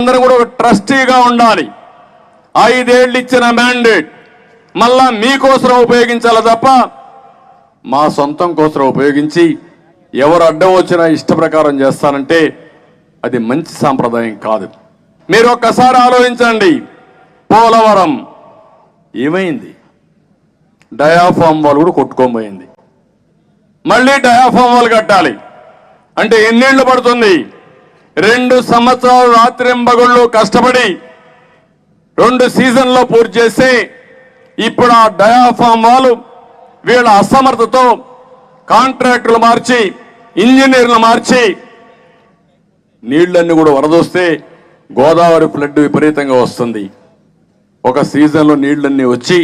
మీరందరూ కూడా ఒక ట్రస్టీగా ఉండాలి. 5 ఏళ్ళు ఇచ్చిన మ్యాండేట్ మళ్ళా మీకోసం ఉపయోగించాలి తప్ప మా సొంతం కోసం ఉపయోగించి ఎవరు అడ్డం వచ్చినా ఇష్ట ప్రకారం చేస్తానంటే అది మంచి సాంప్రదాయం కాదు. మీరు ఒక్కసారి ఆలోచించండి. పోలవరం ఏమైంది? డయాఫామ్ వాల్ కూడా కొట్టుకోబోయింది. మళ్ళీ డయాఫామ్ వాల్ కట్టాలి అంటే ఎన్నేళ్లు పడుతుంది? 2 సంవత్సరాలు రాత్రింబగళ్ళు కష్టపడి 2 సీజన్లో పూర్తి చేస్తే ఇప్పుడు ఆ డయాఫామ్ వాల్ వీళ్ళ అసమర్థతో కాంట్రాక్టులు మార్చి ఇంజనీర్లు మార్చి నీళ్లన్నీ కూడా వరదొస్తే గోదావరి ఫ్లడ్ విపరీతంగా వస్తుంది. ఒక సీజన్లో నీళ్లన్నీ వచ్చి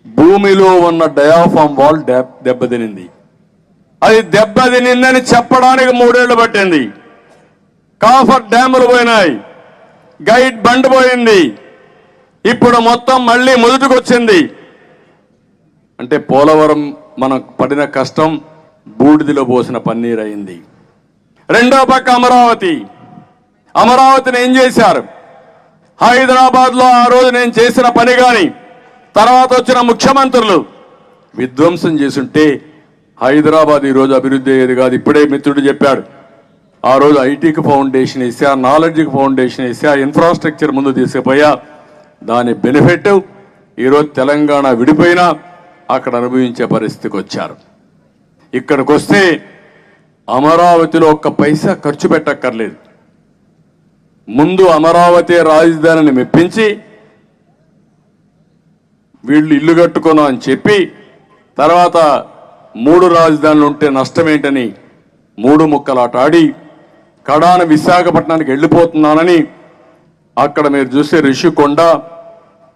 భూమిలో ఉన్న డయాఫామ్ వాల్ దెబ్బతినింది. అది దెబ్బతినిందని చెప్పడానికి 3 ఏళ్లు పట్టింది. కాఫర్ డ్యాములు పోయినాయి, గైడ్ బండ్ పోయింది, ఇప్పుడు మొత్తం మళ్ళీ మొదటికి వచ్చింది. అంటే పోలవరం మనం పడిన కష్టం బూడిదిలో పోసిన పన్నీర్ అయింది. రెండో పక్క అమరావతిని ఏం చేశారు? హైదరాబాద్లో ఆ రోజు నేను చేసిన పని కానీ తర్వాత వచ్చిన ముఖ్యమంత్రులు విధ్వంసం చేసుంటే హైదరాబాద్ ఈరోజు అభివృద్ధి అయ్యేది కాదు. ఇప్పుడే మిత్రుడు చెప్పాడు, ఆ రోజు ఐటీకి ఫౌండేషన్ వేసా, నాలెడ్జ్కి ఫౌండేషన్ వేసా, ఇన్ఫ్రాస్ట్రక్చర్ ముందు తీసుకుపోయా. దాని బెనిఫిట్ ఈరోజు తెలంగాణ విడిపోయినా అక్కడ అనుభవించే పరిస్థితికి వచ్చారు. ఇక్కడికి వస్తే అమరావతిలో 1 పైసా ఖర్చు పెట్టక్కర్లేదు. ముందు అమరావతి రాజధానిని మెప్పించి వీళ్ళు ఇల్లు కట్టుకున్నాం అని చెప్పి తర్వాత 3 రాజధానులు ఉంటే నష్టం ఏంటని 3 ముక్కలాట ఆడి కడాన విశాఖపట్నానికి వెళ్ళిపోతున్నానని అక్కడ మీరు చూసే ఋషికొండ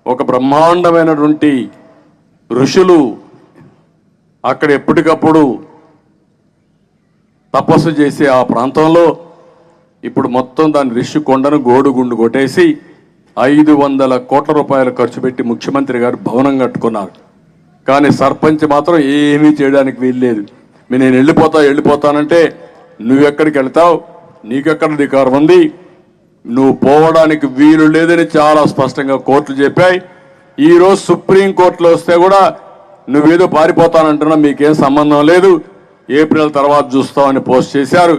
ఒక బ్రహ్మాండమైనటువంటి ఋషులు అక్కడ ఎప్పటికప్పుడు తపస్సు చేసే ఆ ప్రాంతంలో ఇప్పుడు మొత్తం దాని ఋషికొండను గోడుగుండు కొట్టేసి 500 కోట్ల రూపాయలు ఖర్చు పెట్టి ముఖ్యమంత్రి గారు భవనం కట్టుకున్నారు. కానీ సర్పంచ్ మాత్రం ఏమీ చేయడానికి వీల్లేదు. నేను వెళ్ళిపోతానంటే నువ్వెక్కడికి వెళ్తావు, నీకెక్కడ అధికారం ఉంది, నువ్వు పోవడానికి వీలు లేదని చాలా స్పష్టంగా కోర్టులు చెప్పాయి. ఈరోజు సుప్రీంకోర్టులో వస్తే కూడా నువ్వేదో పారిపోతానంటున్నా, మీకేం సంబంధం లేదు, ఏప్రిల్ తర్వాత చూస్తామని పోస్ట్ చేశారు.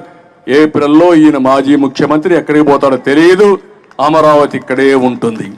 ఏప్రిల్లో ఈయన మాజీ ముఖ్యమంత్రి ఎక్కడికి పోతాడో తెలియదు, అమరావతి ఇక్కడే ఉంటుంది.